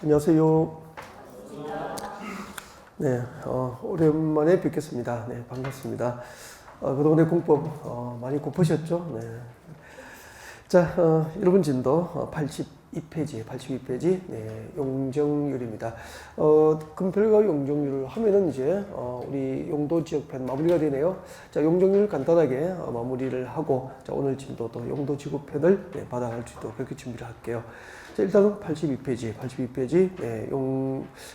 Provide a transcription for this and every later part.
안녕하세요. 네, 오랜만에 뵙겠습니다. 네, 반갑습니다. 그동안에 공법 많이 고프셨죠? 네. 자, 여러분 진도 82페이지, 네, 용적률입니다. 금별과 용적률을 하면은 이제 우리 용도 지역편 마무리가 되네요. 자, 용적률 간단하게 마무리를 하고, 자, 오늘 진도도 용도 지구편을 네, 받아갈 수 있도록 그렇게 준비를 할게요. 자, 일단은 82페이지, 네,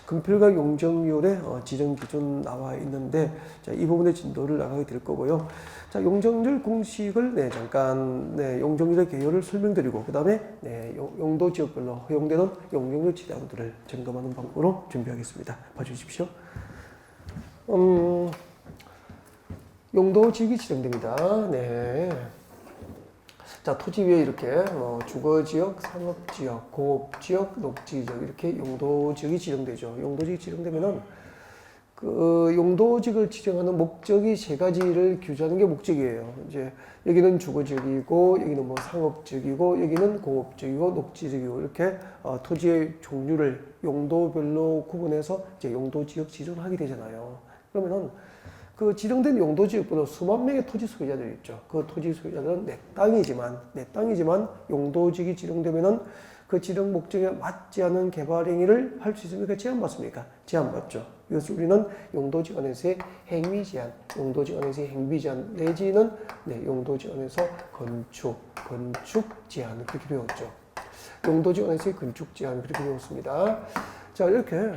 금필과 용적률의 지정 기준 나와 있는데, 자, 이 부분의 진도를 나가게 될 거고요. 자, 용적률 공식을 네, 잠깐 네, 용적률의 개요를 설명드리고, 그 다음에 네, 용도 지역별로 허용되는 용적률 지량들을 점검하는 방법으로 준비하겠습니다. 봐주십시오. 용도 지역이 지정됩니다. 네. 자, 토지 위에 이렇게 주거지역, 상업지역, 공업지역, 녹지지역 이렇게 용도지역이 지정되죠. 용도지역이 지정되면은 그 용도지역을 지정하는 목적이 세 가지를 규정하는 게 목적이에요. 이제 여기는 주거지역이고, 여기는 뭐 상업지역이고, 여기는 공업지역이고, 녹지지역이고 이렇게 토지의 종류를 용도별로 구분해서 이제 용도지역 지정을 하게 되잖아요. 그러면은 그 지정된 용도지역보다 수만 명의 토지 소유자들이 있죠. 그 토지 소유자들은 내 땅이지만 용도지역이 지정되면은 그 지정 목적에 맞지 않은 개발 행위를 할 수 있습니까? 제한받습니까? 제한받죠. 이것을 우리는 용도지역 안에서의 행위 제한, 용도지역 안에서의 행위 제한 내지는 네, 용도지역 안에서 건축 제한 그렇게 배웠죠. 용도지역 안에서의 건축 제한 그렇게 배웠습니다. 자, 이렇게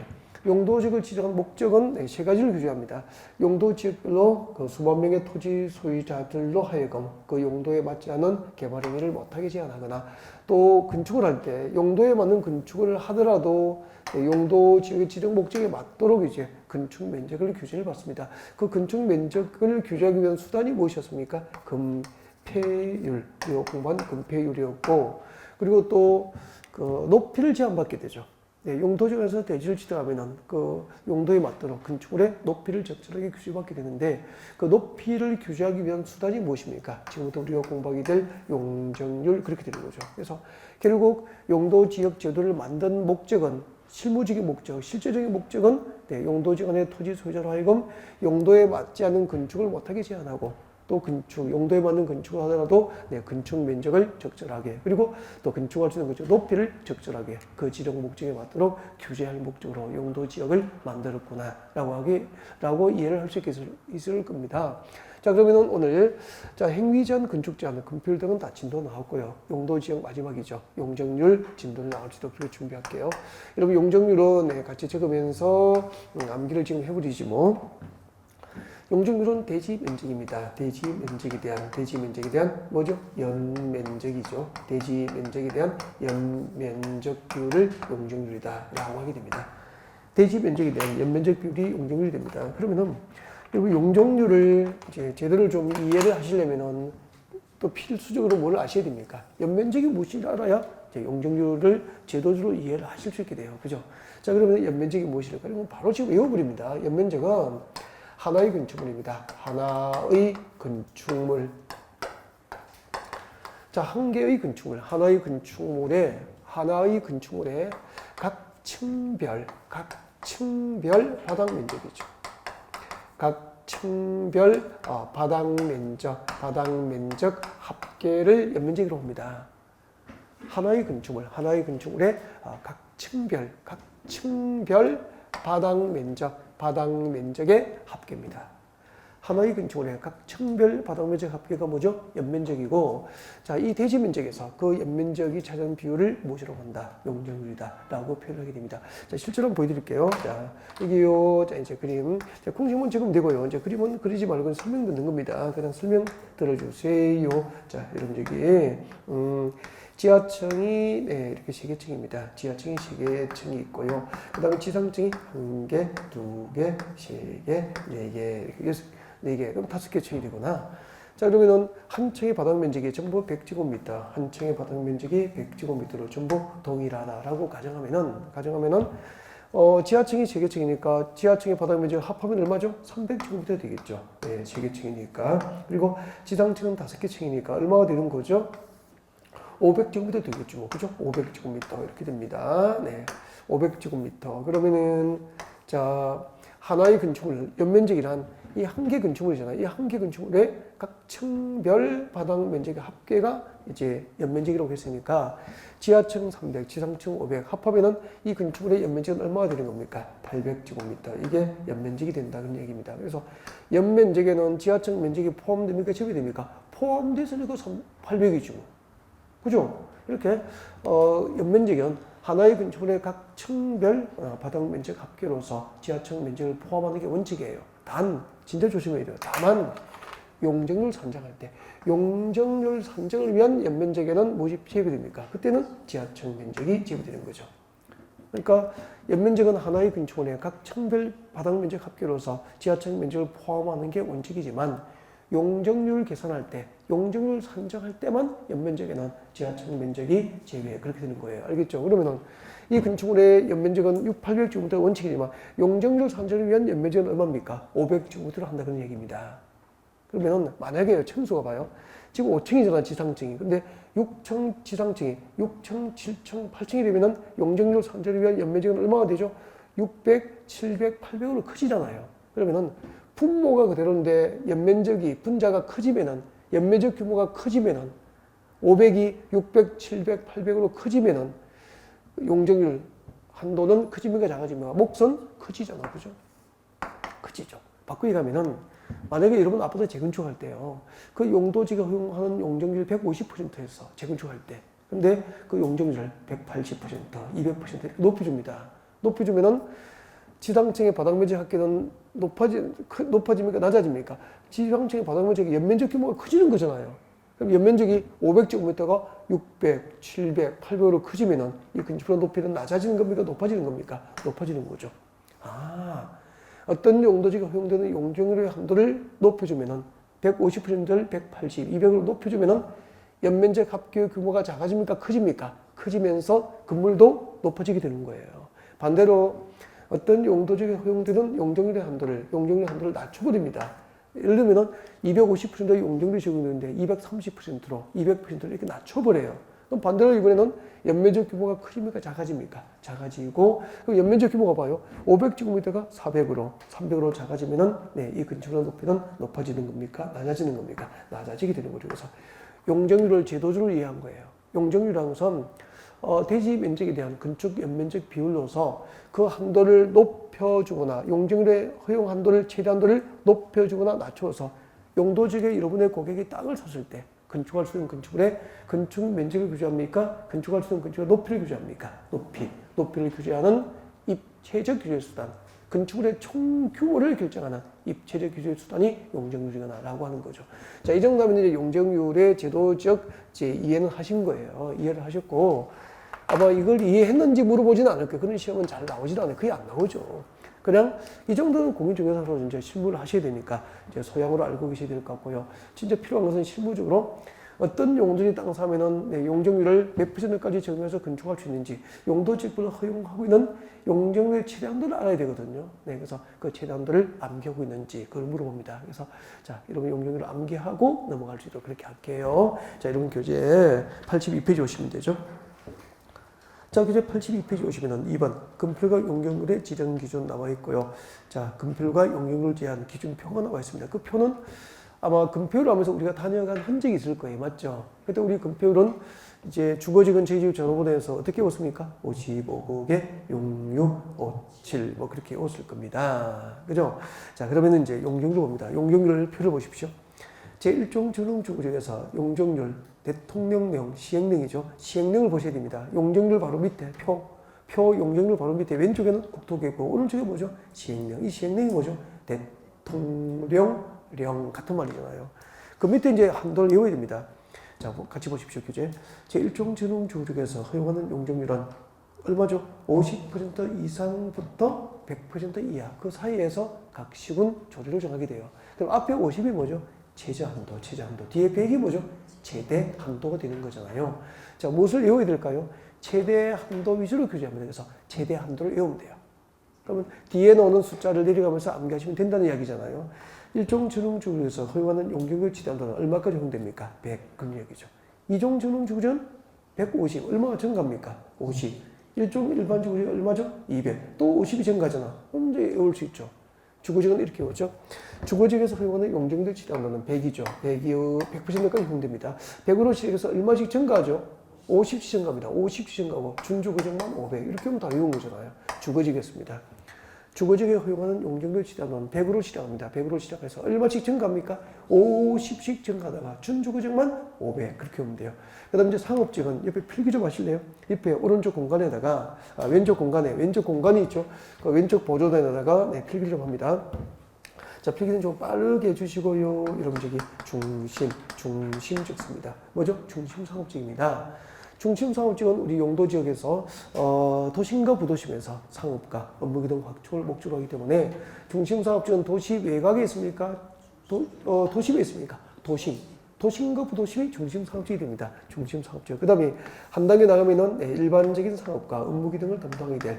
용도지역을 지정한 목적은 세 가지를 규정합니다. 용도지역별로 그 수만 명의 토지 소유자들로 하여금 그 용도에 맞지 않은 개발 행위를 못하게 제한하거나, 또 건축을 할 때 용도에 맞는 건축을 하더라도 용도지역의 지정 목적에 맞도록 이제 건축 면적을 규제를 받습니다. 그 건축 면적을 규제하기 위한 수단이 무엇이었습니까? 건폐율, 공부한 건폐율이었고, 그리고 또 그 높이를 제한받게 되죠. 네, 용도지역에서 대지를 지정하면은 그 용도에 맞도록 건축물의 높이를 적절하게 규제받게 되는데, 그 높이를 규제하기 위한 수단이 무엇입니까? 지금부터 우리가 공부하게 될 용적률 그렇게 되는 거죠. 그래서 결국 용도지역 제도를 만든 목적은 실무적인 목적, 실제적인 목적은 네, 용도지역 안의 토지 소유자로 하여금 용도에 맞지 않은 건축을 못하게 제한하고, 또 건축, 용도에 맞는 건축을 하더라도 네, 건축 면적을 적절하게, 그리고 또 건축할 수 있는 건축 높이를 적절하게 그 지정 목적에 맞도록 규제할 목적으로 용도 지역을 만들었구나 라고 이해를 할 수 있을 겁니다. 자, 그러면 오늘 자, 행위 제한, 건축 제한, 건폐율 등은 다 진도 나왔고요. 용도 지역 마지막이죠. 용적률 진도를 나올 수 있도록 그렇게 준비할게요. 여러분 용적률은 네, 같이 적으면서 암기를 지금 해버리지 뭐. 용적률은 대지 면적입니다. 대지 면적에 대한 뭐죠? 연면적이죠. 대지 면적에 대한 연면적 비율을 용적률이다 라고 하게 됩니다. 대지 면적에 대한 연면적 비율이 용적률이 됩니다. 그러면은 여러분 용적률을 이제 제대로 좀 이해를 하시려면은 또 필수적으로 뭘 아셔야 됩니까? 연면적이 무엇인지 알아야 이제 용적률을 제도적으로 이해를 하실 수 있게 돼요. 그죠? 자, 그러면 연면적이 무엇일까? 그러면 바로 지금 외워버립니다. 연면적은 하나의 건축물입니다. 하나의 건축물. 자, 한 개의 건축물, 하나의 건축물에 각 층별 바닥 면적이죠. 각 층별 바닥 면적 합계를 연면적이라고 합니다. 하나의 건축물에 각 층별 바닥 면적의 합계입니다. 하나의 건축물의 각 층별 바닥 면적 합계가 뭐죠? 연면적이고, 자, 이 대지 면적에서 그 연면적이 차지하는 비율을 무엇이라고 한다? 용적률이다 라고 표현하게 됩니다. 자, 실제로 한번 보여드릴게요. 자, 여기요. 자, 이제 그림. 자, 공식만 적으면 되고요. 이제 그림은 그리지 말고 설명 듣는 겁니다. 그냥 설명 들어주세요. 자, 여러분 여기 지하층이 네, 이렇게 3개층입니다. 지하층이 3개층이 있고요. 그 다음에 지상층이 1개, 2개, 3개, 4개, 이렇게 4개, 그럼 5개 층이 되구나. 자, 그러면은 한 층의 바닥 면적이 전부 100제곱미터, 한 층의 바닥 면적이 100제곱미터로 전부 동일하다라고 가정하면은 지하층이 3개층이니까 지하층의 바닥 면적 합하면 얼마죠? 300제곱미터 되겠죠. 네, 3개층이니까. 그리고 지상층은 5개층이니까 얼마가 되는 거죠? 500제곱미터 되겠죠. 뭐. 그죠? 500제곱미터 이렇게 됩니다. 네. 500제곱미터. 그러면은 자, 하나의 건축물 연면적이란 이 한 개 건축물이잖아요. 이 한 개 건축물의 각 층별 바닥 면적의 합계가 이제 연면적이라고 했으니까 지하층 300, 지상층 500 합하면은 이 건축물의 연면적은 얼마가 되는 겁니까? 800제곱미터. 이게 연면적이 된다는 얘기입니다. 그래서 연면적에는 지하층 면적이 포함됩니까? 제외됩니까? 포함돼서니까 800이죠. 그죠? 이렇게 연면적은 하나의 건축물의 각 층별 바닥 면적 합계로서 지하층 면적을 포함하는 게 원칙이에요. 단, 진짜 조심해야 돼요. 다만 용적률 산정할 때 용적률 산정을 위한 연면적에는 무엇이 제외됩니까? 그때는 지하층 면적이 제외되는 거죠. 그러니까 연면적은 하나의 건축물의 각 층별 바닥 면적 합계로서 지하층 면적을 포함하는 게 원칙이지만 용적률 계산할 때, 용적률 산정할 때만 연면적에는 지하층 면적이 제외 그렇게 되는 거예요. 알겠죠? 그러면은 이 건축물의 연면적은 800제곱미터가 원칙이지만 용적률 산정을 위한 연면적은 얼마입니까? 500제곱미터를 한다 그런 얘기입니다. 그러면은 만약에 층수가 봐요. 지금 5층이잖아 지상층이. 근데 6층 지상층이 6층, 7층, 8층이 되면은 용적률 산정을 위한 연면적은 얼마가 되죠? 600, 700, 800으로 커지잖아요. 그러면은 분모가 그대로인데 연면적이 분자가 커지면은 연면적 규모가 커지면은 500이 600, 700, 800으로 커지면은 용적률 한도는 커집니까 작아집니까? 몫은 커지잖아, 그죠? 커지죠. 바꾸기 가면은 만약에 여러분 아파트 재건축할 때요, 그 용도지가 허용하는 용적률 150%였어 재건축할 때. 근데 그 용적률을 180%, 200% 높여줍니다. 높여주면은 지상층의 바닥 면적 합계는 높아집니까? 낮아집니까? 지상층의 바닥 면적이 연면적 규모가 커지는 거잖아요. 그럼 연면적이 500제곱미터가 600, 700, 800으로 커지면은 이 건축물의 높이는 낮아지는 겁니까? 높아지는 겁니까? 높아지는 거죠. 어떤 용도지가 허용되는 용적률의 한도를 높여주면은 150%를 180, 200으로 높여주면은 연면적 합계 규모가 작아집니까? 커집니까? 커지면서 건물도 높아지게 되는 거예요. 반대로 어떤 용도지에 허용되는 용적률의 한도를 낮춰버립니다. 예를 들면 250%의 용적률이 적용되는데 230%로 200%로 이렇게 낮춰버려요. 그럼 반대로 이번에는 연면적 규모가 커집니까? 작아집니까? 작아지고, 그럼 연면적 규모가 봐요. 500제곱미터가 400으로, 300으로 작아지면은, 네, 이 건축물의 높이는 높아지는 겁니까? 낮아지는 겁니까? 낮아지게 되는 거죠. 그래서 용적률을 제도적으로 이해한 거예요. 용적률이라는 것은 대지 면적에 대한 건축 연면적 비율로서 그 한도를 높여주거나 용적률의 허용 한도를 최대 한도를 높여주거나 낮춰서 용도지역에 여러분의 고객이 땅을 샀을 때 건축할 수 있는 건축물의 건축 면적을 규제합니까? 건축할 수 있는 건축의 높이를 규제합니까? 높이를 규제하는 입체적 규제 수단, 건축물의 총 규모를 결정하는 입체적 규제 수단이 용적률이구나라고 하는 거죠. 자, 이 정도면 이제 용적률의 제도적 이해는 하신 거예요. 이해를 하셨고, 아마 이걸 이해했는지 물어보지는 않을 거예요. 그런 시험은 잘 나오지도 않아요. 거의 안 나오죠. 그냥 이 정도는 공인중개사로 이제 실무를 하셔야 되니까 이제 소양으로 알고 계셔야 될 것 같고요. 진짜 필요한 것은 실무적으로 어떤 용도지 땅 사면은 네, 용적률을 몇 %까지 적용해서 건축할 수 있는지, 용도지역별로 허용하고 있는 용적률의 최대한도를 알아야 되거든요. 네, 그래서 그 최대한도를 암기하고 있는지 그걸 물어봅니다. 그래서 자, 여러분 용적률을 암기하고 넘어갈 수 있도록 그렇게 할게요. 자, 여러분 교재 82페이지 오시면 되죠. 자, 교재 82페이지 오시면은 2번 건폐율과 용적률의 지정 기준 나와 있고요. 자, 건폐율과 용적률 제한 기준표가 나와 있습니다. 그 표는 아마 건폐율을 하면서 우리가 다녀간 흔적이 있을 거예요. 맞죠? 그때 우리 건폐율은 이제 주거지건 제지구 전후본에서 어떻게 오습니까? 55곡에 6657 뭐 그렇게 오실 겁니다. 그죠? 자, 그러면 이제 용적률 봅니다. 용적률 표를 보십시오. 제1종 준흥주구조에서 용적률 대통령령 시행령이죠. 시행령을 보셔야 됩니다. 용적률 바로 밑에 표 용적률 바로 밑에 왼쪽에는 국토계획부, 오른쪽에 뭐죠? 시행령. 이 시행령이 뭐죠? 대통령령 같은 말이잖아요. 그 밑에 이제 한도를 외워야 됩니다. 자, 같이 보십시오. 교재. 제1종 준흥주구조에서 허용하는 용적률은 얼마죠? 50% 이상부터 100% 이하. 그 사이에서 각 시군 조례를 정하게 돼요. 그럼 앞에 50이 뭐죠? 최저한도. 뒤에 100이 뭐죠? 최대 한도가 되는 거잖아요. 자, 무엇을 외워야 될까요? 최대 한도 위주로 규제합니다. 그래서 최대 한도를 외우면 돼요. 그러면 뒤에 나오는 숫자를 내려가면서 암기하시면 된다는 이야기잖아요. 일종 준흥주구조에서 허용하는 용적률 최대 한도는 얼마까지 허용됩니까? 100. 그런 얘기죠. 이종 준흥주구조는 150. 얼마가 증가합니까? 50. 1종 일반적으로 얼마죠? 200. 또 50이 증가잖아. 그럼 이제 외울 수 있죠. 주거지역은 이렇게 외웠죠. 주거지역에서 허용하는 용적률 치량도는 100이죠. 100이 100%까지 허용됩니다. 100으로 시작해서 얼마씩 증가하죠? 50씩 증가합니다. 50씩 증가하고 준주거지역만 500. 이렇게 하면 다 외운 거잖아요. 주거지역이었습니다. 주거지역에 허용하는 용적률 치량도는 100으로 시작합니다. 100으로 시작해서 얼마씩 증가합니까? 50씩 증가하다가 준주거지역만 500. 그렇게 하면 돼요. 그 다음 이제 상업지역은 옆에 필기 좀 하실래요? 옆에 오른쪽 공간에다가, 왼쪽 공간이 있죠? 그 왼쪽 보조단에다가, 네, 필기를 좀 합니다. 자, 필기는 좀 빠르게 해주시고요. 이러면 저기 중심 적습니다. 뭐죠? 중심 상업지역입니다. 중심 상업지역은 우리 용도지역에서 도심과 부도심에서 상업과 업무 기능 확충을 목적으로 하기 때문에 중심 상업지역은 도시 외곽에 있습니까? 도심에 있습니까? 도심과 부도심이 중심 상업지역이 됩니다. 중심 상업지역. 그 다음에 한 단계 나가면은 일반적인 상업과 업무기 등을 담당하게 될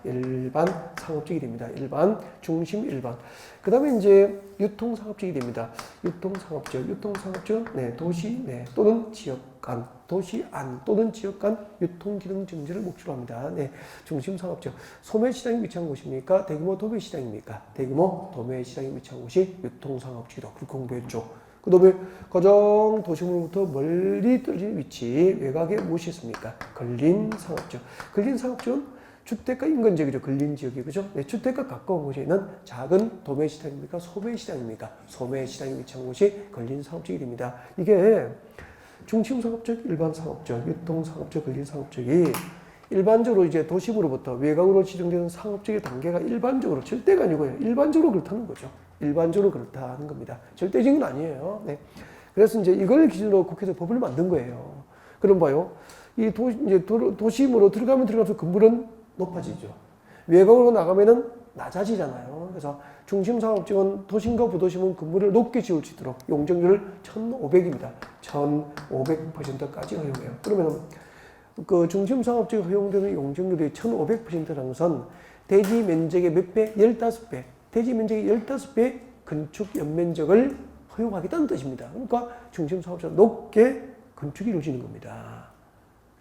일반 상업지역이 됩니다. 중심 일반. 그 다음에 이제 유통 상업지역이 됩니다. 유통 상업지역, 네, 도시, 네, 또는 지역 간, 도시 안 또는 지역 간 유통 기능 증진을 목적으로 합니다. 네, 중심 상업지역. 소매 시장이 위치한 곳입니까? 대규모 도매 시장입니까? 대규모 도매 시장이 위치한 곳이 유통 상업지역이라고 그렇게 공부했죠. 그 다음에 가장 도시물로부터 멀리 떨어진 위치, 외곽에 무엇이 있습니까? 걸린 상업지역. 걸린 상업지역은 주택가 인근 지역이죠. 걸린 지역이, 그죠? 네, 주택가 가까운 곳에 있는 작은 도매 시장입니까? 소매 시장입니까? 소매 시장이 위치한 곳이 걸린 상업지역이 됩니다. 이게 중심 상업지역, 일반 상업지역, 유통 상업지역, 걸린 상업지역이 일반적으로 이제 도심으로부터 외곽으로 지정되는 상업지역의 단계가 일반적으로, 절대가 아니고요. 일반적으로 그렇다는 거죠. 일반적으로 그렇다는 겁니다. 절대적인 건 아니에요. 네. 그래서 이제 이걸 기준으로 국회에서 법을 만든 거예요. 그럼 봐요. 이제 도심으로 들어가면 들어가면서 건물은 높아지죠. 외곽으로 나가면은 낮아지잖아요. 그래서 중심 상업지역은 도심과 부도심은 건물을 높게 지을 수 있도록 용적률을 1,500입니다. 1,500%까지 허용해요. 그러면은 그 중심 상업지역 허용되는 용적률이 1,500%라는 것은 대지 면적의 몇 배? 15배. 대지 면적의 15배 건축 연면적을 허용하겠다는 뜻입니다. 그러니까 중심 사업자는 높게 건축이 이루어지는 겁니다.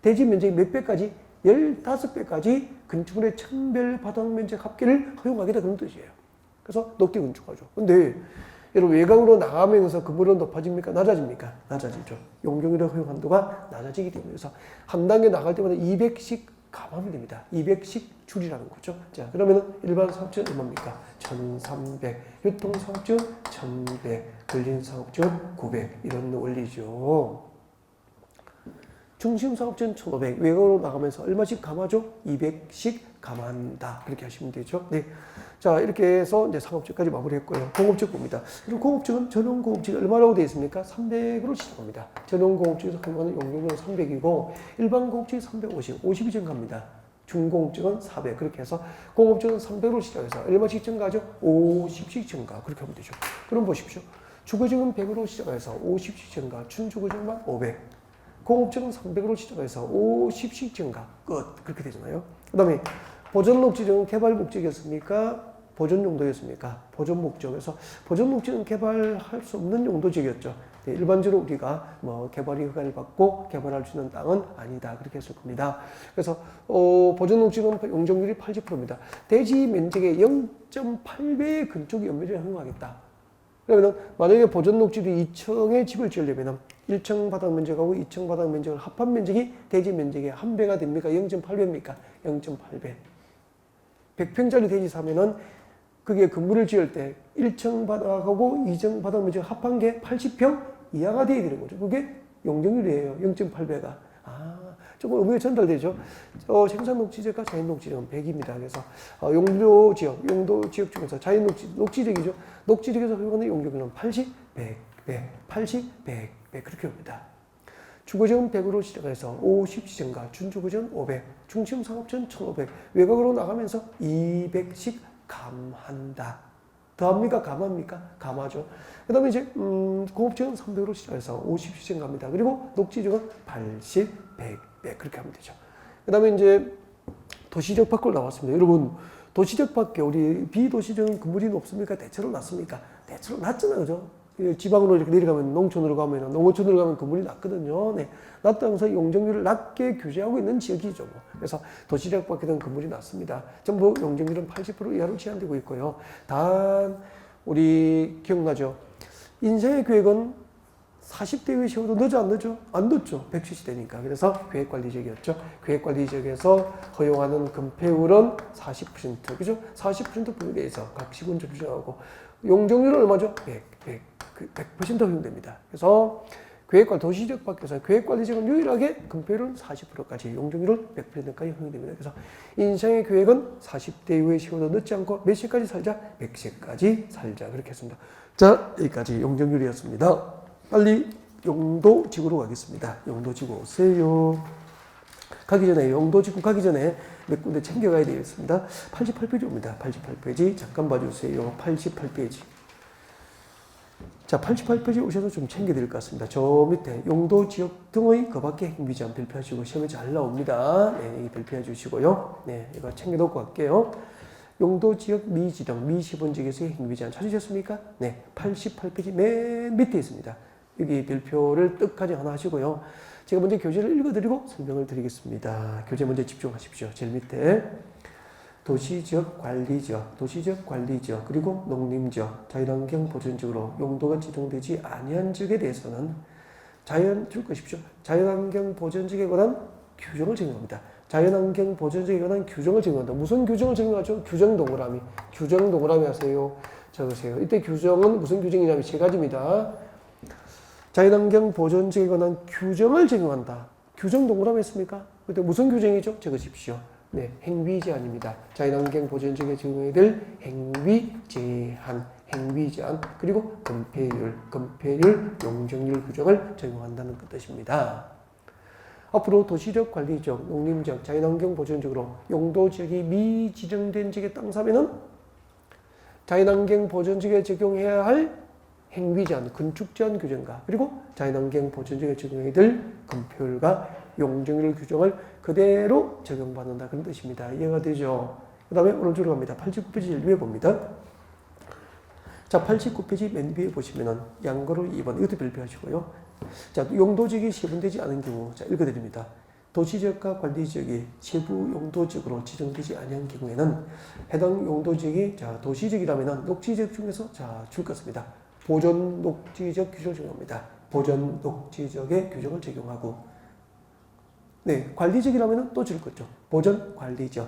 대지 면적의 몇 배까지? 15배까지 건축물의 천별 바닥 면적 합계를 허용하겠다 그런 뜻이에요. 그래서 높게 건축하죠. 근데 여러분 외곽으로 나가면서 건물은 높아집니까? 낮아집니까? 낮아지죠. 용적률의 허용 한도가 낮아지기 때문에 그래서 한 단계 나갈 때마다 200씩 감하면 됩니다. 200씩 줄이라는 거죠. 자, 그러면은 일반 사업지는 얼마입니까? 1,300. 유통 사업지는 1,100. 걸린 사업지는 900. 이런 원리죠. 중심 사업지는 1,500. 외곽으로 나가면서 얼마씩 감하죠? 200씩 감한다. 그렇게 하시면 되죠. 네. 자, 이렇게 해서 이제 상업지까지 마무리했고요. 공업지역 봅니다. 그리고 공업지역은 전용 공업지가 얼마라고 되어 있습니까? 300으로 시작합니다. 전용 공업지에서 허용하는 용적률은 300이고 일반 공업지는 350, 50이 증가합니다. 중공업지는 400. 그렇게 해서 공업지는 300으로 시작해서 얼마씩 증가하죠? 50씩 증가. 그렇게 하면 되죠. 그럼 보십시오. 주거지역은 100으로 시작해서 50씩 증가, 준주거지역만 500. 공업지역은 300으로 시작해서 50씩 증가. 끝. 그렇게 되잖아요. 그 다음에 보존 녹지역은 개발 목적이었습니까? 보존 용도였습니까? 보존 목적에서 보존 목적은 개발할 수 없는 용도지역이었죠. 네, 일반적으로 우리가 뭐 개발이 허가를 받고 개발할 수 있는 땅은 아니다 그렇게 했을 겁니다. 그래서 보존 녹지역은 용적률이 80%입니다. 대지 면적의 0.8배의 건축 연면적을 허용하겠다. 그러면 만약에 보존 녹지도 2층에 집을 지으려면 1층 바닥 면적하고 2층 바닥 면적을 합한 면적이 대지 면적의 1배가 됩니까? 0.8배입니까? 0.8배. 100평짜리 대지 사면은 그게 건물을 지을 때 1층 바닥하고 2층 바닥 면적 합한 게 80평 이하가 돼야 되는 거죠. 그게 용적률이에요. 0.8배가. 조금 의미가 전달되죠. 생산 녹지지역과 자연 녹지지역은 100입니다. 그래서 용도 지역 중에서 자연 녹지지역이죠. 녹지지역에서 허용하는 용적률은 80, 100, 80, 100, 그렇게 옵니다. 주거지역은 100으로 시작해서 50씩 증가, 준주거지역은 500, 중심 상업지역은 1,500, 외곽으로 나가면서 200씩 감한다. 더합니까? 감합니까? 감하죠. 그 다음에 이제, 공업지역은 300으로 시작해서 50씩 증가합니다. 그리고 녹지지역은 80, 100, 그렇게 하면 되죠. 그 다음에 이제 도시지역 밖으로 나왔습니다. 여러분, 도시지역 밖에 우리 비도시지역은 건물이 높습니까? 대체로 낮습니까? 대체로 낮잖아요. 그죠? 지방으로 이렇게 내려가면 농촌으로 가면 농어촌으로 가면 건물이 낮거든요. 네. 낮다 해서 용적률을 낮게 규제하고 있는 지역이죠. 뭐. 그래서 도시지역 밖에는 건물이 낮습니다. 전부 용적률은 80% 이하로 제한되고 있고요. 단 우리 기억나죠? 인생의 계획은 40대 이후에 세워도 늦어 안 늦어? 안 늦죠. 170대니까. 그래서 계획관리지역이었죠. 계획관리지역에서 허용하는 건폐율은 40%. 그죠? 40% 분배해서 각 시군조 규정하고 용적률은 얼마죠? 100% 허용됩니다. 그래서 도시지역 밖에서 계획관리지역은 유일하게 건폐율은 40%까지, 용적률은 100%까지 허용됩니다. 그래서 인생의 계획은 40대 이후에 세워도 늦지 않고 몇 시까지 살자? 100세까지 살자. 그렇게 했습니다. 자, 여기까지 용적률이었습니다. 빨리 용도지구로 가겠습니다. 용도지구 오세요. 용도지구 가기 전에 몇 군데 챙겨가야 되겠습니다. 88페이지입니다. 88페이지 잠깐 봐주세요. 88페이지. 자, 88페이지 오셔서 좀 챙겨야 될 것 같습니다. 저 밑에 용도지역 등의 그 밖에 행위제한 발표하시고 시험에 잘 나옵니다. 네, 발표해 주시고요. 네, 이거 챙겨놓고 갈게요. 용도지역 미지정, 미시본지역에서의 행위제한 찾으셨습니까? 네, 88페이지 맨 밑에 있습니다. 여기 별표를 뜻까지 하나 하시고요. 제가 먼저 교재를 읽어드리고 설명을 드리겠습니다. 교재 먼저 집중하십시오. 제일 밑에 도시지역 관리지역, 도시지역 관리지역, 그리고 농림지역, 자연환경 보전지역으로 용도가 지정되지 아니한 지역에 대해서는 자연환경 보전지역에 관한 규정을 적용합니다. 자연환경 보전지역에 관한 규정을 적용한다. 무슨 규정을 적용하죠? 규정 동그라미. 규정 동그라미 하세요. 적으세요. 이때 규정은 무슨 규정이냐면 세 가지입니다. 자연환경 보전지역에 관한 규정을 적용한다. 규정 동그라미 했습니까? 그때 무슨 규정이죠? 적으십시오. 네, 행위 제한입니다. 자연환경 보전지역에 적용해야 될 행위 제한, 그리고 건폐율, 용적률 규정을 적용한다는 뜻입니다. 앞으로 도시적 관리지역, 농림지역, 자연환경 보전지역으로 용도지역이 미지정된 지역의 땅 사면은 자연환경 보전지역에 적용해야 할 행위 제한, 건축 제한 규정과 그리고 자연환경 보전지역에 적용해야 될 건폐율과 용적률 규정을 그대로 적용받는다. 그런 뜻입니다. 이해가 되죠? 그 다음에 오른쪽으로 갑니다. 89페이지 위에 봅니다. 자, 89페이지 맨 위에 보시면은 양거로 2번 이것도 발표하시고요. 자, 용도지역이 세분되지 않은 경우, 자, 읽어드립니다. 도시지역과 관리지역이 세부 용도지역으로 지정되지 아니한 경우에는 해당 용도지역이 자, 도시지역이라면은 녹지지역 중에서 자, 줄 것입니다. 보존 녹지지역 규정을 적용합니다. 보존 녹지지역의 규정을 적용하고, 네, 관리지역이라면 또 줄 거죠. 보존 관리지역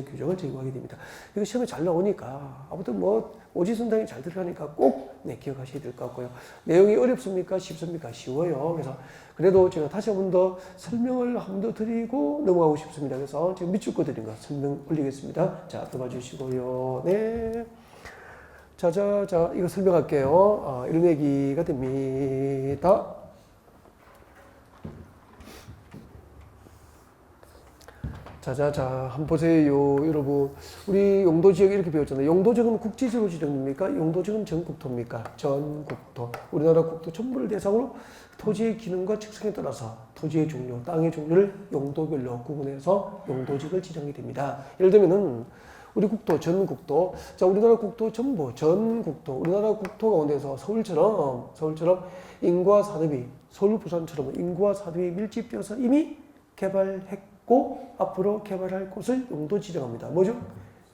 규정을 적용하게 됩니다. 이거 시험에 잘 나오니까, 아무튼 뭐, 오지선당이 잘 들어가니까 꼭, 네, 기억하셔야 될 것 같고요. 내용이 어렵습니까? 쉽습니까? 쉬워요. 그래서, 그래도 제가 다시 한 번 더 설명을 한 번 더 드리고 넘어가고 싶습니다. 그래서 지금 밑줄 거 드린 거 설명 올리겠습니다. 자, 또 봐주시고요. 네. 자, 이거 설명할게요. 이런 얘기가 됩니다. 한번 보세요. 여러분, 우리 용도지역 이렇게 배웠잖아요. 용도지역은 국지지역으로 지정됩니까? 용도지역은 전국토입니까? 전국토. 우리나라 국토 전부를 대상으로 토지의 기능과 특성에 따라서 토지의 종류, 땅의 종류를 용도별로 구분해서 용도지역을 지정이 됩니다. 예를 들면은 우리 국토, 전국토. 자, 우리나라 국토 전부, 전국토. 우리나라 국토 가운데서 서울처럼 인구와 산업이, 서울, 부산처럼 인구와 산업이 밀집되어서 이미 개발했고, 앞으로 개발할 곳을 용도 지정합니다. 뭐죠?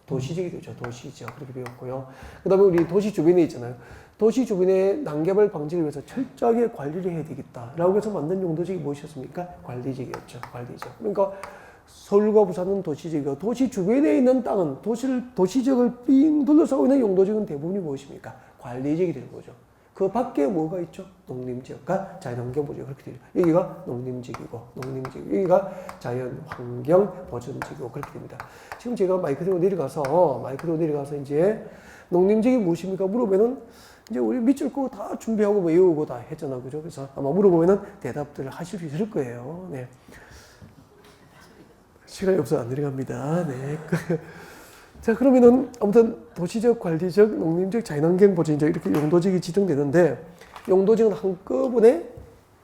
도시지역이 되죠. 도시지역. 그렇게 배웠고요. 그 다음에 우리 도시 주변에 있잖아요. 도시 주변의 난개발 방지를 위해서 철저하게 관리를 해야 되겠다라고 해서 만든 용도지역이 무엇이었습니까? 관리지역이었죠. 관리지역. 그러니까 서울과 부산은 도시지역이고 도시 주변에 있는 땅은 도시지역을 삥 둘러싸고 있는 용도지역은 대부분이 무엇입니까? 관리지역이 되는 거죠. 그 밖에 뭐가 있죠? 농림지역과 자연환경보전지역 그렇게 돼요. 여기가 농림지역이고 여기가 자연환경보전지역이고 그렇게 됩니다. 지금 제가 마이크 들고 내려가서 이제 농림지역이 무엇입니까? 물어보면은 이제 우리 밑줄 거 다 준비하고 뭐 외우고 다 했잖아, 그죠? 그래서 아마 물어보면은 대답들을 하실 수 있을 거예요. 네. 시간이 없어서 안 내려갑니다. 네. 자, 그러면은 아무튼 도시적, 관리적, 농림적, 자연환경 보전지역 이렇게 용도지역이 지정되는데 용도지역은 한꺼번에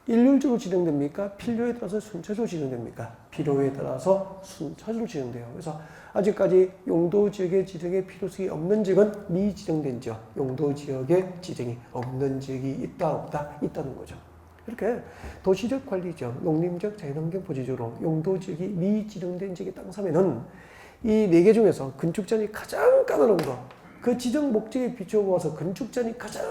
일률적으로 진행됩니까? 필요에 따라서 순차적으로 진행됩니까? 필요에 따라서 순차적으로 진행돼요. 그래서 아직까지 용도지역의 지정에 필요성이 없는 지역은 미지정된 지역, 용도지역의 지정이 없는 지역이 있다 없다 있다는 거죠. 이렇게 도시적 관리지역, 농림적, 자연환경 보지적으로 용도지역이 미지정된 지역의 땅 사면은 이 네 개 중에서 건축자니 가장 까다로운 거, 그 지정 목적에 비추어 보아서 건축자니 가장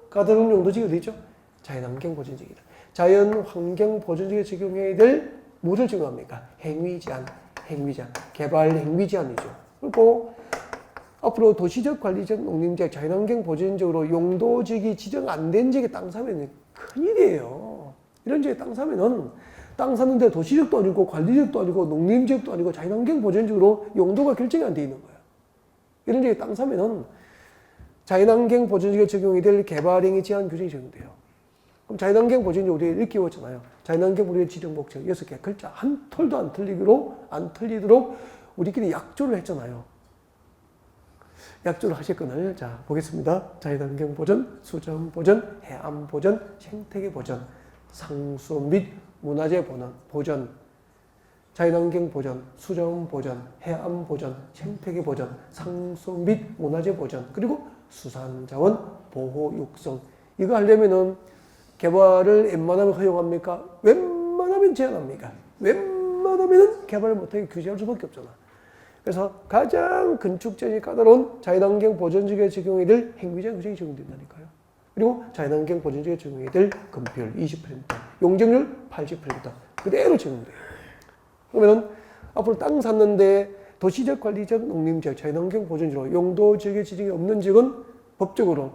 까다로운 용도지역이 어디죠? 자연환경 보전지역이다. 자연환경 보전지역에 적용해야 될 뭐를 적용합니까? 행위제한, 개발 행위제한이죠. 그리고 앞으로 도시적, 관리적, 농림적, 자연환경 보전적으로 용도지역이 지정 안 된 지역에 땅 사면 큰일이에요. 이런 지역에 땅 사면은 땅 사는데 도시적도 아니고 관리적도 아니고 농림지역도 아니고 자연환경 보전적으로 용도가 결정이 안 돼 있는 거예요. 이런 지역에 땅 사면은 자연환경 보전지역에 적용이 될 개발행위 제한 규정이 적용돼요. 그럼 자연환경 보전지역 우리가 이렇게 외웠잖아요. 자연환경 우리의 지정 목적 6개 글자 한 톨도 안 틀리도록 우리끼리 약조를 했잖아요. 약조를 하실 거는 자 보겠습니다. 자연환경 보전, 수자원 보전, 해안 보전, 생태계 보전, 상수 및 문화재 보전, 자연환경 보전, 수자원 보전, 해안 보전, 생태계 보전, 상수 및 문화재 보전, 그리고 수산자원 보호 육성. 이거 하려면은 개발을 웬만하면 허용합니까? 웬만하면 제한합니까? 웬만하면 개발을 못하게 규제할 수밖에 없잖아. 그래서 가장 건축제이 까다로운 자연환경 보전지역에 적용이 될 행위제한 규정이 적용된다니까요. 그리고 자연환경 보전지역에 적용이 될 건폐율 20%, 용적률 80% 그대로 적용돼요. 그러면은 앞으로 땅 샀는데 도시적, 관리적, 농림지역, 자연환경 보전지로 용도지역의 지정이 없는 지역은 법적으로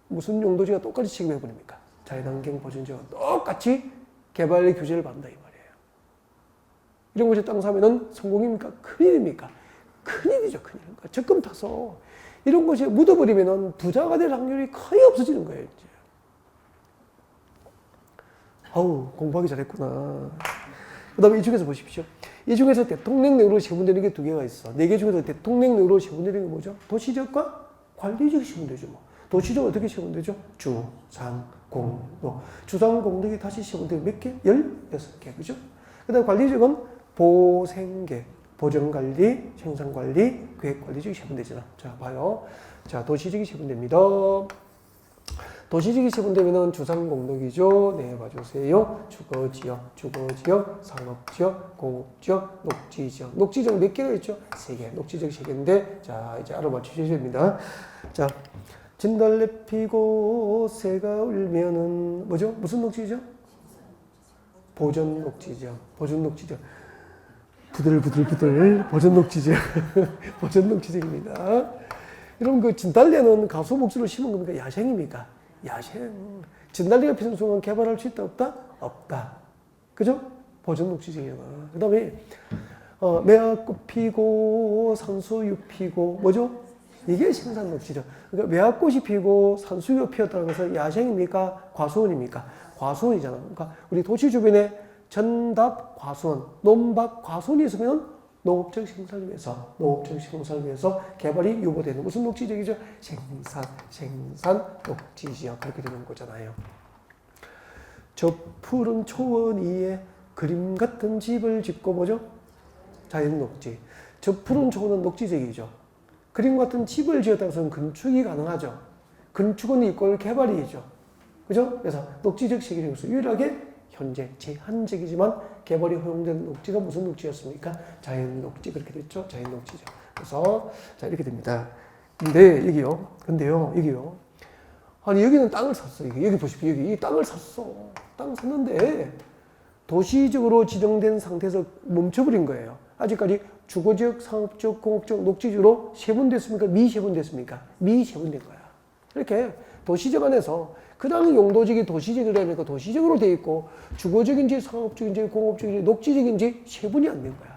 무슨 용도지가 똑같이 취급해버립니까? 자연환경 보전지역과 똑같이 개발의 규제를 받는다 이 말이에요. 이런 곳에 땅 사면은 성공입니까? 큰일입니까? 큰일이죠, 큰일. 그러니까 적금 타서 이런 곳에 묻어버리면은 부자가 될 확률이 거의 없어지는 거예요, 이제. 아우, 공부하기 잘했구나. 그 다음에 이 중에서 보십시오. 이 중에서 대통령령으로 세분되는 게 두 개가 있어. 네 개 중에서 대통령령으로 세분되는 게 뭐죠? 도시적과 관리적이 세분되죠. 뭐. 도시적 어떻게 세분되죠? 주, 상, 공, 도. 주상, 공덕이 다시 세분되면 몇 개? 16개. 그죠? 그 다음에 관리적은 보생계, 보전관리, 생산관리, 계획관리적이 세분되잖아. 자, 봐요. 자, 도시적이 세분됩니다. 도시적이 세분되면은 주상공덕이죠. 네, 봐주세요. 주거지역, 상업지역, 공업지역, 녹지지역. 녹지지역 몇 개가 있죠? 3개. 녹지지역 3개인데, 자, 이제 알아맞히셔야 됩니다. 자, 진달래 피고 새가 울면은, 뭐죠? 무슨 녹지죠? 보전녹지지역. 보전녹지지역. 부들부들 보전녹지지역. 보전녹지지역입니다. 여러분, 그 진달래는 가수 목수로 심은 겁니까? 야생입니까? 야생. 진달래가 피는 순간 개발할 수 있다, 없다? 없다. 그죠? 보전녹지지역이잖아. 그 다음에, 매화꽃 피고, 산수유 피고, 뭐죠? 이게 생산녹지죠. 그러니까 매화꽃이 피고, 산수유가 피었다는 것은 야생입니까? 과수원입니까? 과수원이잖아. 그러니까 우리 도시 주변에 전답 과수원, 논밭 과수원이 있으면 농업적 생산을 위해서 개발이 유보되는 무슨 녹지지역이죠? 생산 녹지지역 그렇게 되는 거잖아요. 저 푸른 초원 위에 그림 같은 집을 짓고 뭐죠? 자연 녹지. 저 푸른 초원은 녹지지역이죠. 그림 같은 집을 지었다고 해서 건축이 가능하죠. 건축은 이꼴 개발이죠. 그죠? 그래서 녹지적 세계 중에서 유일하게 현재 제한적이지만 개발이 허용된 녹지가 무슨 녹지였습니까? 자연 녹지 그렇게 됐죠. 자연 녹지죠. 그래서 자 이렇게 됩니다. 근데요. 아니 여기는 땅을 샀어. 여기 보십시오. 여기 이 땅을 샀어. 땅 샀는데 도시적으로 지정된 상태에서 멈춰버린 거예요. 아직까지 주거지역, 상업지역, 공업지역, 녹지지역으로 세분됐습니까? 미세분됐습니까? 미세분된 거야. 이렇게 도시적 안에서 그 당시 용도지역이 도시적이라니까 도시적으로 돼 있고 주거적인지 상업적인지 공업적인지 녹지적인지 세분이 안 된 거야.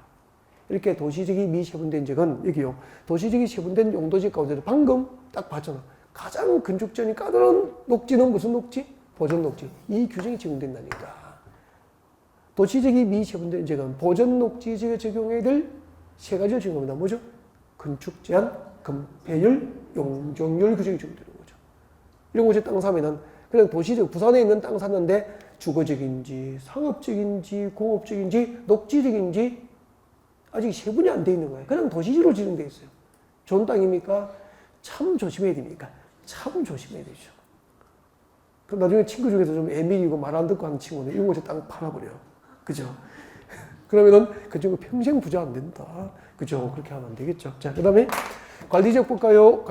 이렇게 도시적이 미세분된 지역은 여기요. 도시적이 세분된 용도지역 가운데 방금 딱 봤잖아. 가장 건축전이 까다로운 녹지는 무슨 녹지? 보전 녹지. 이 규정이 적용된다니까. 도시적이 미세분된 지역은 보전 녹지지역에 적용해야 될 세 가지를 적용합니다. 뭐죠? 건축 제한, 건폐율, 용적률 규정이 적용되는 거죠. 이런 곳에 땅 사면은 그냥 도시적 부산에 있는 땅 샀는데 주거지역인지 상업지역인지 공업지역인지 녹지지역인지 아직 세분이 안 돼 있는 거예요. 그냥 도시지로 지정돼 있어요. 좋은 땅입니까? 참 조심해야 됩니까? 참 조심해야 되죠. 그럼 나중에 친구 중에서 좀 애밀이고 말 안 듣고 하는 친구는 이런 곳에 땅 팔아버려요. 그죠? 그러면은 그 친구 평생 부자 안 된다. 그죠? 그렇게 하면 안 되겠죠. 자, 그 다음에 관리지역 볼까요?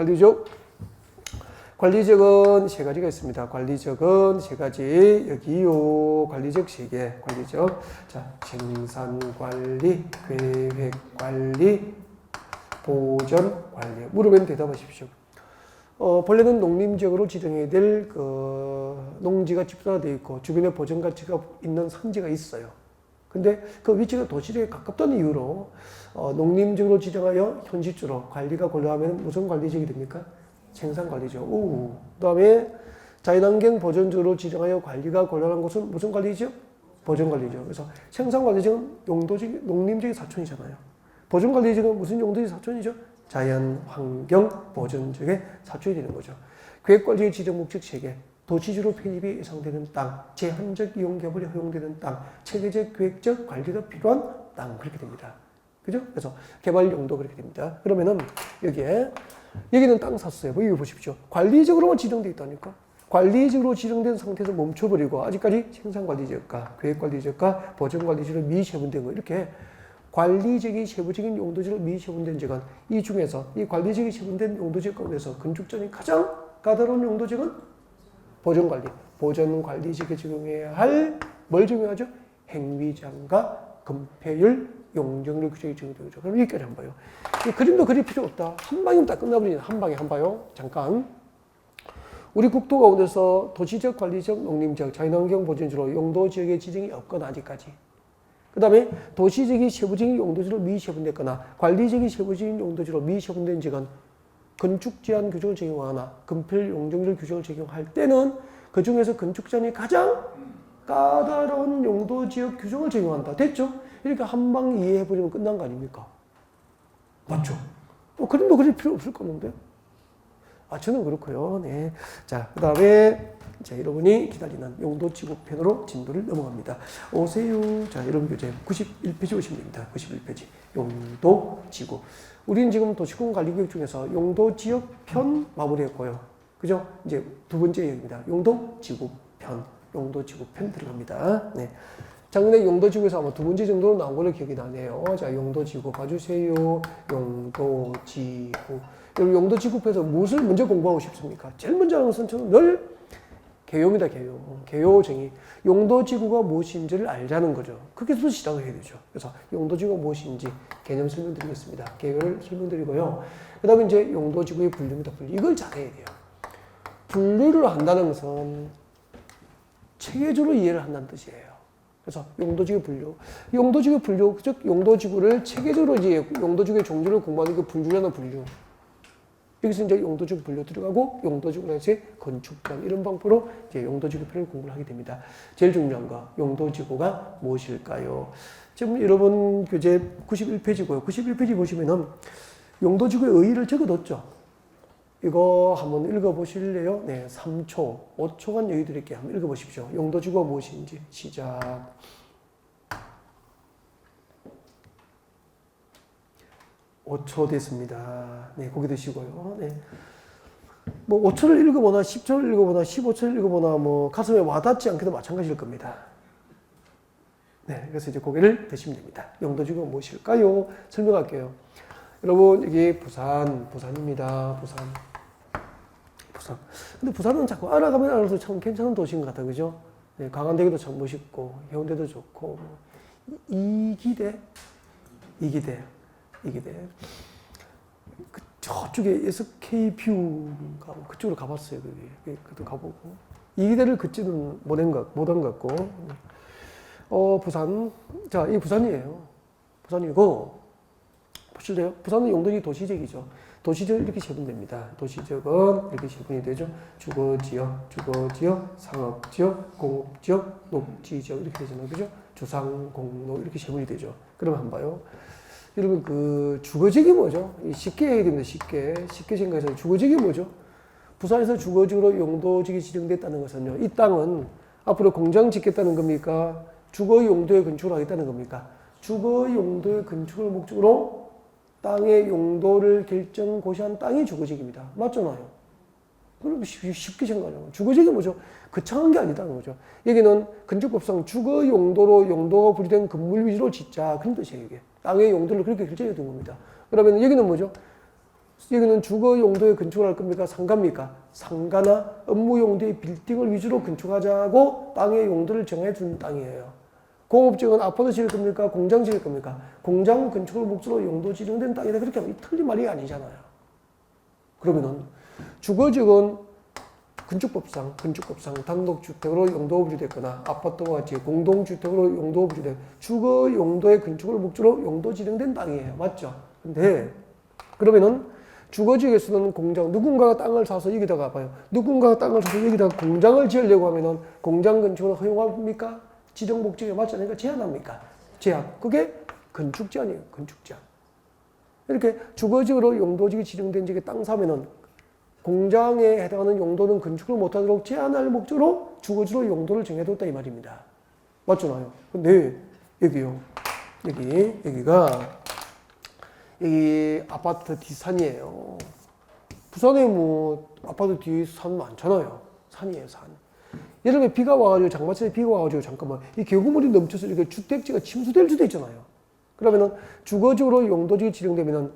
관리지역은 세 가지가 있습니다. 관리지역은 세 가지. 여기요. 관리지역 세 개. 관리지역. 자, 생산관리, 계획관리, 보전관리. 물으면 대답하십시오. 본래는 농림지역으로 지정해야 될 농지가 집사되어 있고 주변에 보전가치가 있는 산지가 있어요. 근데 그 위치가 도시에 가깝다는 이유로 농림지역으로 지정하여 현실적으로 관리가 곤란하면 무슨 관리지역이 됩니까? 생산관리죠. 그 다음에 자연환경 보전지역으로 지정하여 관리가 곤란한 곳은 무슨 관리지역? 보전관리죠. 그래서 생산관리지역은 용도지역, 농림지역의 사촌이잖아요. 보전관리지역은 무슨 용도지역 사촌이죠? 자연환경 보전지역의 사촌이 되는 거죠. 계획관리의 지정 목적 3개. 도시주로 편입이 예상되는 땅, 제한적 이용 개발이 허용되는 땅, 체계적 계획적 관리가 필요한 땅, 그렇게 됩니다. 그죠? 그래서 개발 용도 그렇게 됩니다. 그러면은 여기는 땅 샀어요. 여기 보십시오. 관리적으로만 지정되어 있다니까. 관리적으로 지정된 상태에서 멈춰버리고 아직까지 생산관리지역과 계획관리지역과 보전관리지역으로 미세분된 거 이렇게 관리적인 세부적인 용도지로 미세분된 지역은 이 중에서 이 관리적인 세분된 용도지역 가운데서 건축전이 가장 까다로운 용도지역은 보전관리. 보전관리지역에 적용해야 할 뭘 적용하죠? 행위장과 금폐율, 용적률 규정이 적용되죠. 그럼 여기까지 한번 봐요. 이 그림도 그릴 필요 없다. 한 방이면 다 끝나버리네. 한 방에 한 봐요. 잠깐. 우리 국토 가운데서 도시적, 관리적, 농림적, 자연환경 보전지로 용도지역의 지정이 없거나 아직까지. 그 다음에 도시적인 세부적인 용도지로 미세분됐거나 관리적인 세부적인 용도지로 미세분된 지역은 건축제한 규정을 적용하거나 금필 용적률 규정을 적용할 때는 그 중에서 건축제한이 가장 까다로운 용도지역 규정을 적용한다. 됐죠? 이렇게 한 방 이해해버리면 끝난 거 아닙니까? 맞죠? 그림도 그릴 필요 없을 거는데. 저는 그렇고요. 네. 자, 그 다음에 여러분이 기다리는 용도지구 편으로 진도를 넘어갑니다. 오세요. 자, 여러분 교재 91페이지 오시면 됩니다. 91페이지. 용도지구. 우리는 지금 도시공 관리교육 중에서 용도지역 편 마무리했고요. 그죠? 이제 두 번째 얘기입니다. 용도지구 편. 용도지구 편 들어갑니다. 네. 작년에 용도지구에서 아마 두 번째 정도 나온 걸로 기억이 나네요. 자, 용도지구 봐주세요. 용도지구. 여러분, 용도지구편에서 무엇을 먼저 공부하고 싶습니까? 제일 먼저 하는 것은 저는 늘 개요입니다, 개요. 개요정의. 용도지구가 무엇인지를 알자는 거죠. 거기서 시작을 해야 되죠. 그래서 용도지구가 무엇인지 개념 설명드리겠습니다. 개요를 설명드리고요. 그 다음에 이제 용도지구의 분류입니다. 분류. 이걸 잘해야 돼요. 분류를 한다는 것은 체계적으로 이해를 한다는 뜻이에요. 그래서 용도지구 분류. 용도지구 분류, 즉 용도지구를 체계적으로 이제 용도지구의 종류를 공부하는 게 분류라는 분류. 여기서 이제 용도지구 분류 들어가고 용도지구에 이제 건축plan 이런 방법으로 이제 용도지구 편을 공부를 하게 됩니다. 제일 중요한 거 용도지구가 무엇일까요? 지금 여러분 교재 91페이지고요. 91페이지 보시면은 용도지구의 의의를 적어뒀죠. 이거 한번 읽어보실래요? 네, 3초, 5초간 여유 드릴게요. 한번 읽어보십시오. 용도지구가 무엇인지 시작. 5초 됐습니다. 네, 고개 드시고요. 네. 뭐 5초를 읽어보나 10초를 읽어보나 15초를 읽어보나 뭐 가슴에 와닿지 않게도 마찬가지일 겁니다. 네, 그래서 이제 고개를 드시면 됩니다. 용도지구가 무엇일까요? 설명할게요. 여러분 여기 부산입니다. 부산. 근데 부산은 자꾸 알아가면 알아서 참 괜찮은 도시인 것 같아, 그죠? 네, 강한대교도 참 멋있고 해운대도 좋고 이기대. 저쪽에 SK뷰인가 그쪽으로 가봤어요. 그도 가보고 이기대를 걷지는 못한 것 같고. 부산. 자, 이 부산이에요. 부산이고 보실래요? 부산은 용도지 도시지역이죠. 도시지역 이렇게 세분됩니다. 도시지역은 이렇게 세분이 되죠. 주거지역, 상업지역, 공업지역, 녹지지역 이렇게 되잖아요. 그죠? 주상, 공로 이렇게 세분이 되죠. 그러면 한번 봐요. 여러분 그 주거지역이 뭐죠? 쉽게 해야 됩니다. 쉽게 생각해서 주거지역이 뭐죠? 부산에서 주거지역으로 용도지역이 지정됐다는 것은요. 이 땅은 앞으로 공장 짓겠다는 겁니까? 주거 용도의 건축을 하겠다는 겁니까? 주거 용도의 건축을 목적으로 땅의 용도를 결정 고시한 땅이 주거지역입니다. 맞잖아요. 그럼 쉽게 생각하죠. 주거지역이 뭐죠? 거창한 게 아니다는 거죠. 여기는 건축법상 주거 용도로 용도가 분리된 건물 위주로 짓자. 그런 뜻이에요, 이게. 땅의 용도를 그렇게 결정해 둔 겁니다. 그러면 여기는 뭐죠? 여기는 주거 용도의 건축을 할 겁니까? 상가입니까? 상가나 업무 용도의 빌딩을 위주로 건축하자고 땅의 용도를 정해 준 땅이에요. 공업지역은 아파트 지을 겁니까? 공장 지을 겁니까? 공장 건축을 목적으로 용도 지정된 땅이다. 그렇게 하면 틀린 말이 아니잖아요. 그러면은 주거지역은 건축법상 단독주택으로 용도 분리됐거나 아파트와 같이 공동주택으로 용도 분리된 주거 용도의 건축을 목적으로 용도 지정된 땅이에요. 맞죠? 근데 그러면은 주거지역에서는 공장, 누군가가 땅을 사서 여기다가 봐요. 누군가가 땅을 사서 여기다가 공장을 지으려고 하면은 공장 건축을 허용합니까? 지정 목적에 맞지 않으니까 제한합니까? 제한. 그게 건축 제한이에요. 건축 제한. 이렇게 주거지역으로 용도지역이 지정된 지역에 땅 사면은 공장에 해당하는 용도는 건축을 못하도록 제한할 목적으로 주거지로 용도를 정해뒀다 이 말입니다. 맞잖아요. 근데 여기요. 여기가 여기 아파트 뒷산이에요. 부산에 뭐 아파트 뒷산 많잖아요. 산이에요, 산. 여름에 비가 와가지고 장마철에 비가 와가지고 잠깐만 이 계곡물이 넘쳐서 이렇게 주택지가 침수될 수도 있잖아요. 그러면은 주거지로 용도지가 지정되면은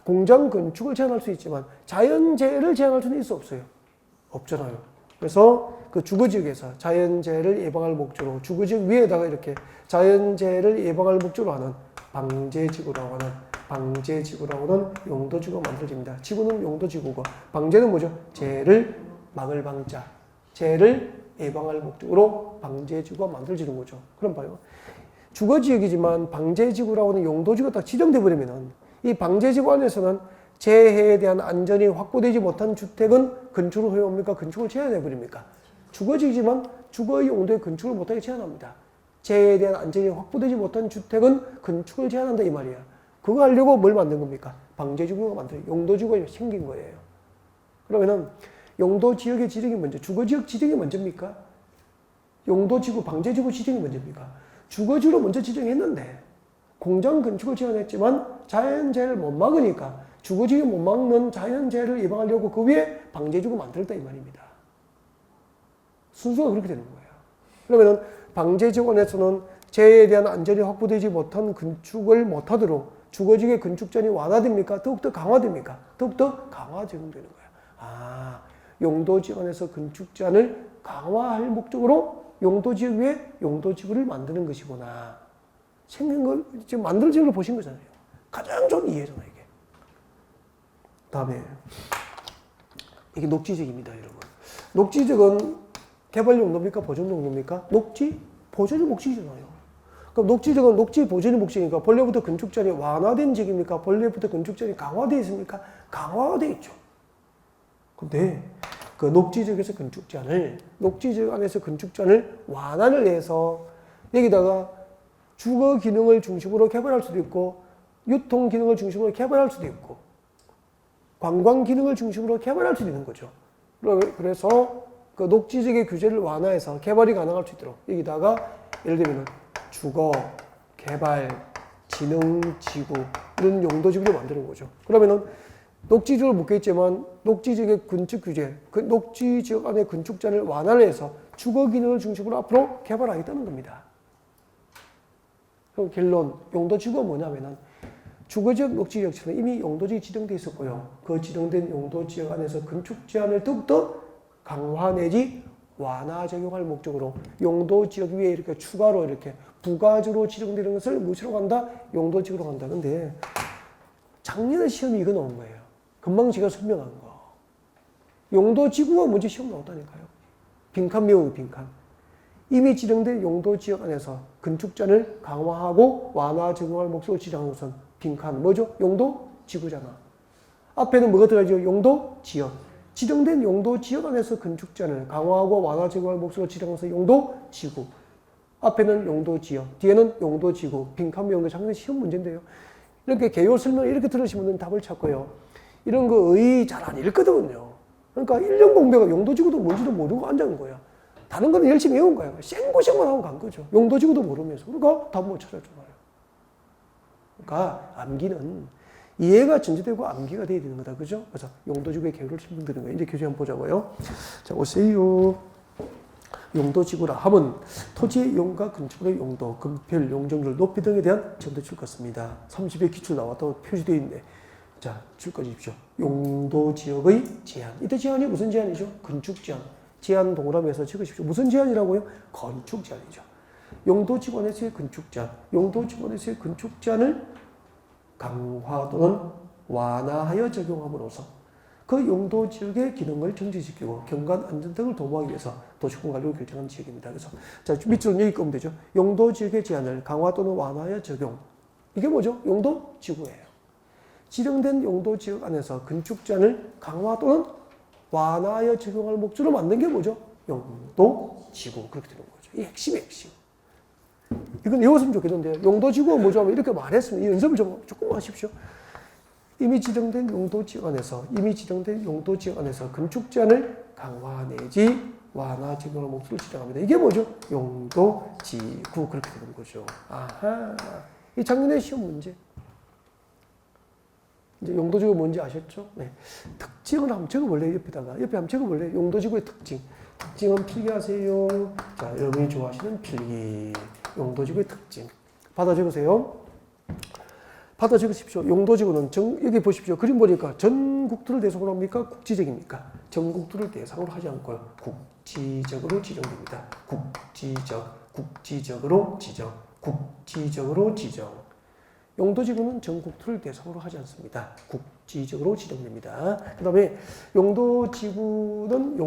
공장 건축을 제한할 수 있지만 자연재해를 제한할 수는 있어 없어요? 없잖아요. 그래서 그 주거지역에서 자연재해를 예방할 목적으로 주거지역 위에다가 이렇게 자연재해를 예방할 목적으로 하는 방제지구라고 하는 용도지구가 만들어집니다. 지구는 용도지구고 방제는 뭐죠? 재해를 막을 방자. 재해를 예방할 목적으로 방제지구가 만들어지는 거죠. 그럼 봐요. 주거지역이지만 방제지구라고 하는 용도지구가 딱 지정돼 버리면은 이 방제지구 안에서는 재해에 대한 안전이 확보되지 못한 주택은 건축을 허용합니까? 건축을 제한해 버립니까? 주거지이지만 주거 용도의 건축을 못하게 제한합니다. 재해에 대한 안전이 확보되지 못한 주택은 건축을 제한한다 이 말이야. 그거 하려고 뭘 만든 겁니까? 방제지구가 만들어요. 용도지구가 생긴 거예요. 그러면은 용도지역의 지정이 먼저, 주거지역 지정이 먼저입니까? 용도지구, 방제지구 지정이 먼저입니까? 주거지로 먼저 지정했는데 공장 건축을 제한했지만 자연재해를 못 막으니까 주거지역이 못 막는 자연재해를 예방하려고 그 위에 방제지구 만들었다 이 말입니다. 순서가 그렇게 되는 거예요. 그러면은 방제지구 안에서는 재해에 대한 안전이 확보되지 못한 건축을 못하도록 주거지역의 건축 제한이 완화됩니까? 더욱더 강화됩니까? 더욱더 강화되는 거예요. 용도지역 안에서 건축 제한을 강화할 목적으로 용도지역 위에 용도지구를 만드는 것이구나. 생긴 걸 지금 만들어진 걸 보신 거잖아요. 가장 좋은 이해잖아요, 이게. 다음에 이게 녹지지역입니다, 여러분. 녹지지역은 개발 용도입니까? 보존 용도입니까? 녹지? 보존이 목적이잖아요. 그럼 녹지지역은 녹지 보존이 목적이니까 본래부터 건축 제한이 완화된 지역입니까? 본래부터 건축 제한이 강화되어 있습니까? 강화가 되어 있죠. 근데 그 녹지지역에서 건축 제한을, 녹지지역 안에서 건축 제한을 완화를 해서 여기다가 주거 기능을 중심으로 개발할 수도 있고 유통 기능을 중심으로 개발할 수도 있고 관광 기능을 중심으로 개발할 수도 있는 거죠. 그래서 그 녹지지역의 규제를 완화해서 개발이 가능할 수 있도록 여기다가 예를 들면 주거, 개발, 진흥지구 이런 용도지구를 만드는 거죠. 그러면은 녹지지역을 묶여있지만 녹지지역의 건축 규제, 그 녹지지역 안에 건축 제한을 완화를 해서 주거 기능을 중심으로 앞으로 개발하겠다는 겁니다. 그럼 결론, 용도지구가 뭐냐면은 주거지역, 녹지지역처럼 이미 용도지역이 지정되어 있었고요. 그 지정된 용도지역 안에서 건축 제한을 더욱더 강화 내지 완화 적용할 목적으로 용도지역 위에 이렇게 추가로 이렇게 부가적으로 지정되는 것을 무엇으로 간다? 용도지역으로 간다. 근데 작년에 시험이 이거 나온 거예요. 금방 제가 설명한 거. 용도지구가 먼저 시험 나왔다니까요. 빈칸 외우고 빈칸. 이미 지정된 용도지역 안에서 건축제한을 강화하고 완화 적용할 목적으로 지정한 것은 빈칸. 뭐죠? 용도지구잖아. 앞에는 뭐가 들어가죠? 용도지역. 지정된 용도지역 안에서 건축제한을 강화하고 완화 적용할 목적으로 지정한 것은 용도지구. 앞에는 용도지역, 뒤에는 용도지구. 빈칸 외운 거 작년에 시험 문제인데요. 이렇게 개요 설명을 이렇게 들으시면 답을 찾고요. 이런 거 의 잘 안 읽거든요. 그러니까 1년 공부가 용도지구도 뭔지도 모르고 앉아있는 거야. 다른 거는 열심히 외운 거예요. 생고생만 하고 간 거죠. 용도지구도 모르면서. 그러니까 답 못 찾아줘요. 그러니까 암기는 이해가 전제되고 암기가 돼야 되는 거다. 그죠? 그래서 용도지구의 개요를 설명드리는 거예요. 이제 교재 한번 보자고요. 자, 오세요. 용도지구라 하면 토지의 용과 건축물의 용도, 건폐율, 용적률, 높이 등에 대한 점도 줄 것입니다. 30의 기출 나왔다고 표시되어 있네. 자, 줄 거 주십시오. 용도지역의 제한. 이때 제한이 무슨 제한이죠? 건축제한. 제한 동그라미에서 적으십시오. 무슨 제한이라고요? 건축제한이죠. 용도지구 안에서의 건축제한. 용도지구 안에서의 건축제한을 강화 또는 완화하여 적용함으로써 그 용도 지역의 기능을 정지시키고 경관 안전 등을 도모하기 위해서 도시공 관리를 결정한 지역입니다. 그래서 자, 밑으로 여기 끄면 되죠. 용도 지역의 제한을 강화 또는 완화하여 적용. 이게 뭐죠? 용도 지구예요. 지정된 용도 지역 안에서 건축 제한을 강화 또는 완화하여 적용할 목적으로 만든 게 뭐죠? 용도 지구. 그렇게 되는 거죠. 이 핵심이 핵심. 이건 외웠으면 좋겠는데 용도 지구가 뭐죠? 하면 이렇게 말했으면 이 연습을 좀 조금 하십시오. 이미 지정된 용도 지역 안에서 건축 제한을 강화 내지 완화 적용할 목적을 지정합니다. 이게 뭐죠? 용도 지구. 그렇게 되는 거죠. 아하. 이 작년에 시험 문제. 이제 용도지구 뭔지 아셨죠? 네. 특징을 한번 적어볼래요? 옆에 한번 적어볼래요? 용도지구의 특징. 특징은 필기하세요. 자, 여러분이 좋아하시는 필기. 용도지구의 특징. 받아 적으세요. 받아 적으십시오. 용도지구는 여기 보십시오. 그림 보니까 전국토를 대상으로 합니까? 국지적입니까? 전국토를 대상으로 하지 않고요. 국지적으로 지정됩니다. 국지적으로 지정. 용도지구는 전국토를 대상으로 하지 않습니다. 국지적으로 지정됩니다. 그 다음에 용도지구는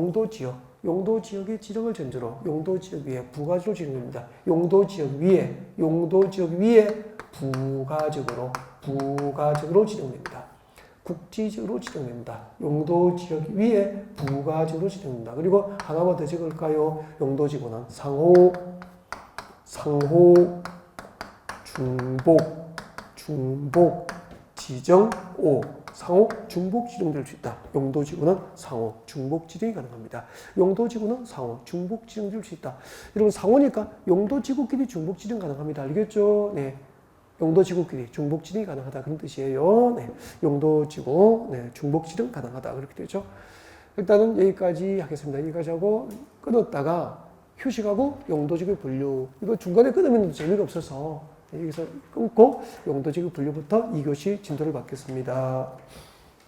용도지역의 지정을 전제로 용도지역 위에 부가적으로 지정됩니다. 용도지역 위에 부가적으로 지정됩니다. 국지적으로 지정됩니다. 용도지역 위에 부가적으로 지정됩니다. 그리고 하나만 더 적을까요? 용도지구는 상호, 중복, 지정, 상호, 중복 지정될 수 있다. 용도지구는 상호, 중복 지정이 가능합니다. 용도지구는 상호, 중복 지정될 수 있다. 여러분 상호니까 용도지구끼리 중복 지정 가능합니다. 알겠죠? 네. 용도지구끼리 중복 지정이 가능하다. 그런 뜻이에요. 네. 용도지구, 네. 중복 지정 가능하다. 그렇게 되죠. 일단은 여기까지 하겠습니다. 여기까지 하고 끊었다가 휴식하고 용도지구 분류. 이거 중간에 끊으면 재미가 없어서 여기서 끊고 용도지구 분류부터 2교시 진도를 받겠습니다.